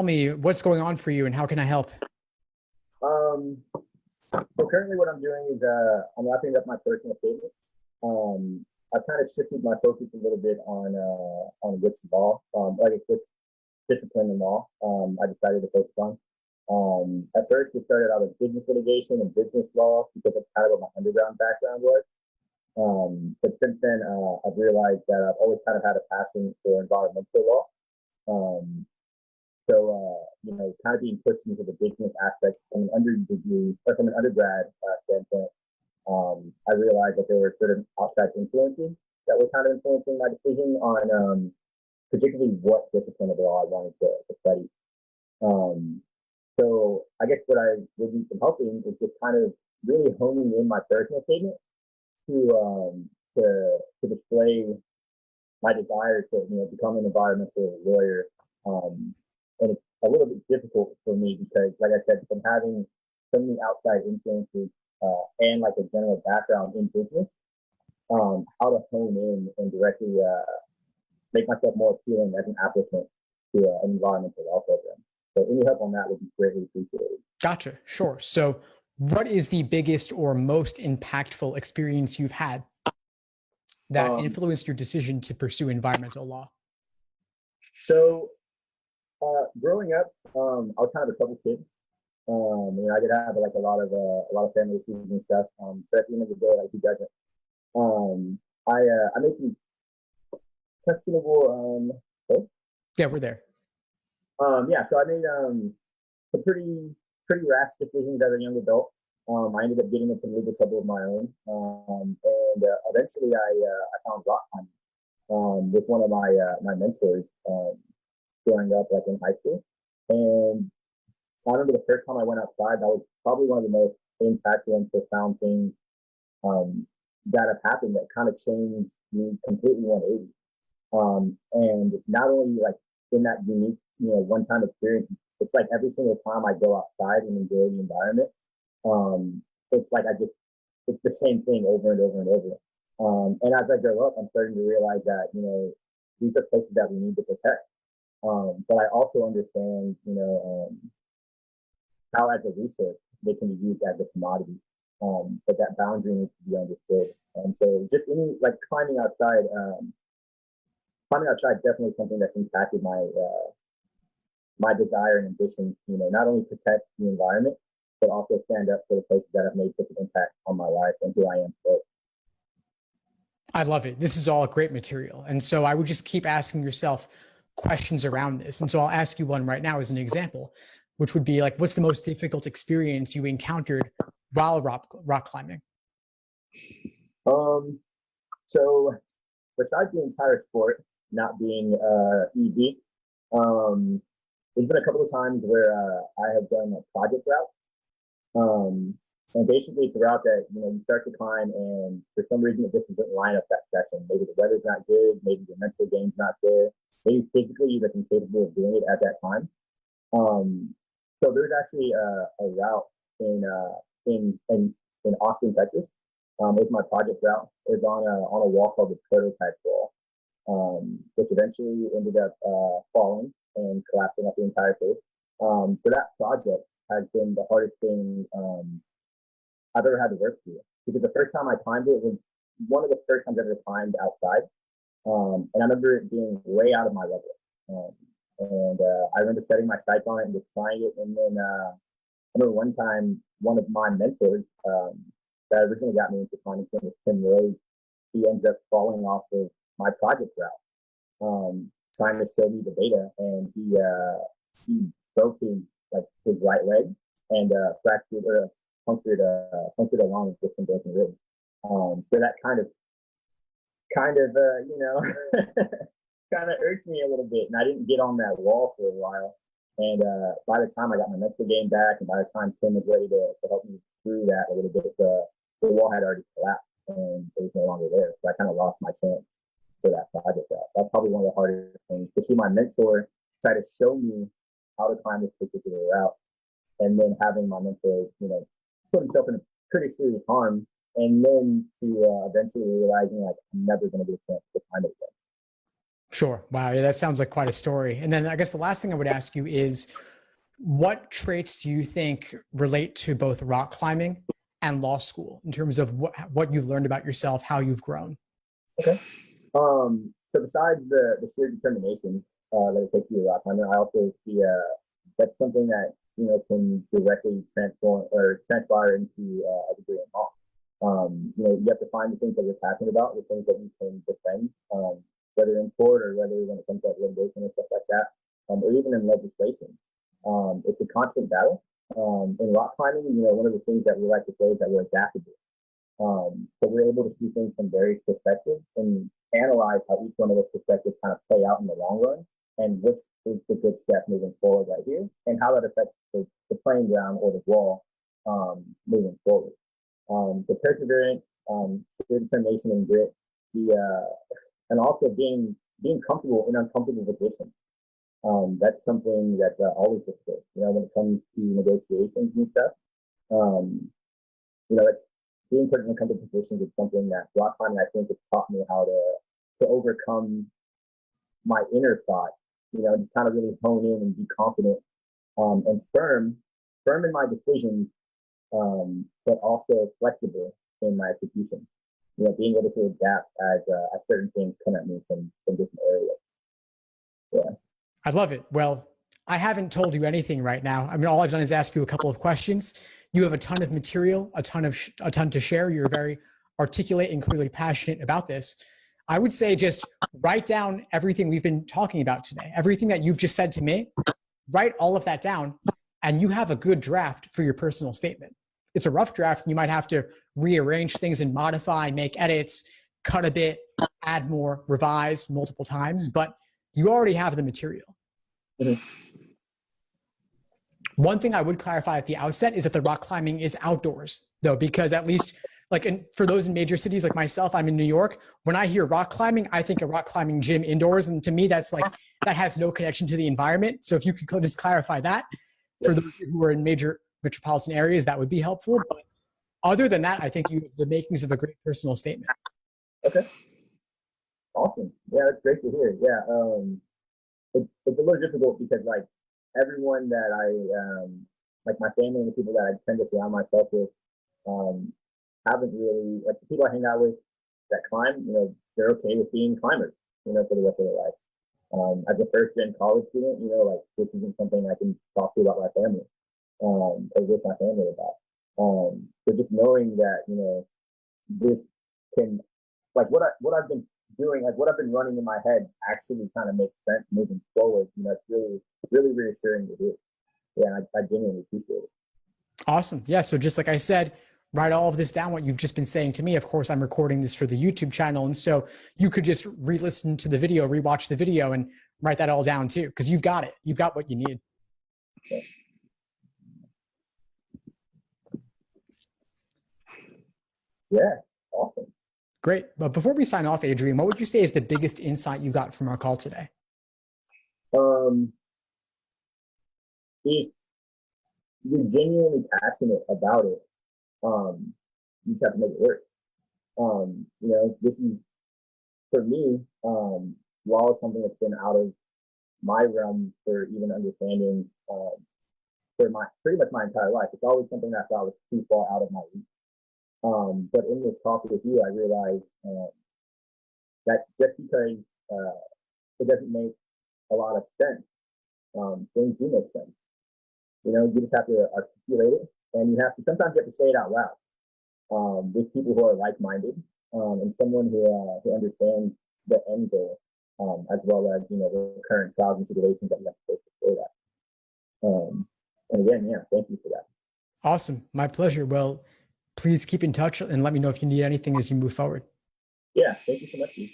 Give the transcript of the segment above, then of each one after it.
tell me what's going on for you and how can I help? Um, so currently what I'm doing is I'm wrapping up my personal statement. I've kind of shifted my focus a little bit on which law, like which discipline in law I decided to focus on. At first, it started out as business litigation and business law because that's kind of what my underground background was. But since then, I've realized that I've always kind of had a passion for environmental law. Um, kind of being pushed into the business aspect from an undergrad standpoint, I realized that there were certain outside influences that were kind of influencing my decision on particularly what discipline of law I wanted to study. So I guess what I would need some help in is just kind of really honing in my personal statement to display my desire to become an environmental lawyer. And it's a little bit difficult for me because, like I said, from having so many outside influences and like a general background in business, how to hone in and directly make myself more appealing as an applicant to an environmental law program. So any help on that would be greatly appreciated. Gotcha. Sure. So what is the biggest or most impactful experience you've had that influenced your decision to pursue environmental law? So growing up, I was kind of a trouble kid. I did have like a lot of family issues and stuff. But at the end of the day, like you guys, I made some questionable. Yeah, we're there. So I made some pretty rash decisions as a young adult. I ended up getting into some legal trouble of my own, and eventually I found rock climbing with one of my mentors growing up, like in high school. And I remember the first time I went outside, that was probably one of the most impactful and profound things that have happened that kind of changed me completely 180. And not only like in that unique, one-time experience, it's like every single time I go outside and enjoy the environment, it's like it's the same thing over and over and over. And as I grow up, I'm starting to realize that, these are places that we need to protect. But I also understand, how as a resource they can be used as a commodity. But that boundary needs to be understood. And so just like climbing outside definitely something that's impacted my desire and ambition, not only protect the environment, but also stand up for the places that have made such an impact on my life and who I am today. I love it. This is all great material. And so I would just keep asking yourself questions around this. And so I'll ask you one right now as an example, which would be like, what's the most difficult experience you encountered while rock climbing? So besides the entire sport not being easy, there's been a couple of times where I have done a project route. And basically throughout that, you start to climb and for some reason it just doesn't line up that session. Maybe the weather's not good, maybe the mental game's not there, maybe physically you're incapable of doing it at that time. So there's actually a route in Austin, Texas. It's my project route. It's on a wall called the prototype wall, which eventually ended up falling and collapsing up the entire face. So that project has been the hardest thing I've ever had to work through. Because the first time I climbed it was one of the first times I ever climbed outside. And I remember it being way out of my level. And I remember setting my sights on it and just trying it. And then I remember one time, one of my mentors that originally got me into climbing was Tim Rose. He ended up falling off of my project route, trying to show me the data. And he broke his right leg and fractured or punctured a lung with some broken ribs. So that kind of kind of irked me a little bit, and I didn't get on that wall for a while. And by the time I got my mental game back, and by the time Tim was ready to help me through that a little bit, the wall had already collapsed and it was no longer there. So I kind of lost my chance for that project route. That's probably one of the hardest things, to see my mentor try to show me how to climb this particular route, and then having my mentor, put himself in a pretty serious harm, and then to eventually realizing like I'm never going to get a chance to climb it again. Sure. Wow. Yeah, that sounds like quite a story. And then I guess the last thing I would ask you is, what traits do you think relate to both rock climbing and law school in terms of what you've learned about yourself, how you've grown? Okay. So besides the sheer determination that it takes to be a rock climber, I also see that's something that can directly transform or transpire into a degree in law. You have to find the things that you're passionate about, the things that you can defend, whether in court or whether when it comes to like litigation and stuff like that, or even in legislation. It's a constant battle. In rock climbing, one of the things that we like to say is that we're adaptable. So we're able to see things from various perspectives and analyze how each one of those perspectives kind of play out in the long run, and which is the good step moving forward right here, and how that affects the playing ground or the wall moving forward. The perseverance, determination, and grit, and also being comfortable in uncomfortable positions. That's something that always looks good. When it comes to negotiations and stuff, that being put in uncomfortable positions is something that rock climbing, I think, has taught me how to overcome my inner thought. Just kind of really hone in and be confident and firm in my decisions, but also flexible in my execution. Being able to adapt as certain things come at me from different areas. Yeah. I love it. Well, I haven't told you anything right now. I mean, all I've done is ask you a couple of questions. You have a ton of material, a ton to share. You're very articulate and clearly passionate about this. I would say just write down everything we've been talking about today, everything that you've just said to me. Write all of that down, and you have a good draft for your personal statement. It's a rough draft. You might have to rearrange things and modify, make edits, cut a bit, add more, revise multiple times, but you already have the material. Mm-hmm. One thing I would clarify at the outset is that the rock climbing is outdoors, though, because at least for those in major cities like myself, I'm in New York. When I hear rock climbing, I think a rock climbing gym indoors. And to me, that has no connection to the environment. So if you could just clarify that for those who are in major metropolitan areas, that would be helpful. But other than that, I think you have the makings of a great personal statement. Okay. Awesome. Yeah, that's great to hear. Yeah. It's a little difficult because everyone that I, my family and the people that I tend to surround myself with, haven't really, the people I hang out with that climb, they're okay with being climbers, for the rest of their life. As a first gen college student, this isn't something I can talk to about my family, or with my family about. So just knowing that, this can, what I've been doing, what I've been running in my head actually kind of makes sense moving forward. It's really, really reassuring to hear. Yeah, I genuinely appreciate it. Awesome. Yeah. So just like I said, write all of this down, what you've just been saying to me. Of course, I'm recording this for the YouTube channel. And so you could just re-listen to the video, rewatch the video, and write that all down too, because you've got it. You've got what you need. Okay. Yeah. Awesome. Great. But before we sign off, Adrian, what would you say is the biggest insight you got from our call today? If you're genuinely passionate about it, you just have to make it work. This is, for me, law is something that's been out of my realm for even understanding for pretty much my entire life. It's always something that I thought was too far out of my reach. But in this talk with you, I realized that just because it doesn't make a lot of sense, things do make sense. You just have to articulate it, and sometimes you have to say it out loud with people who are like-minded, and someone who understands the end goal, as well as the current trials and situations that you have to face before that. And again, yeah, thank you for that. Awesome, my pleasure. Well, please keep in touch and let me know if you need anything as you move forward. Yeah, thank you so much, Steve.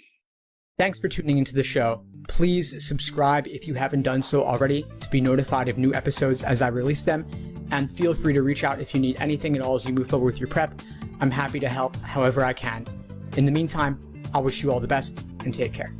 Thanks for tuning into the show. Please subscribe if you haven't done so already to be notified of new episodes as I release them. And feel free to reach out if you need anything at all as you move forward with your prep. I'm happy to help however I can. In the meantime, I'll wish you all the best and take care.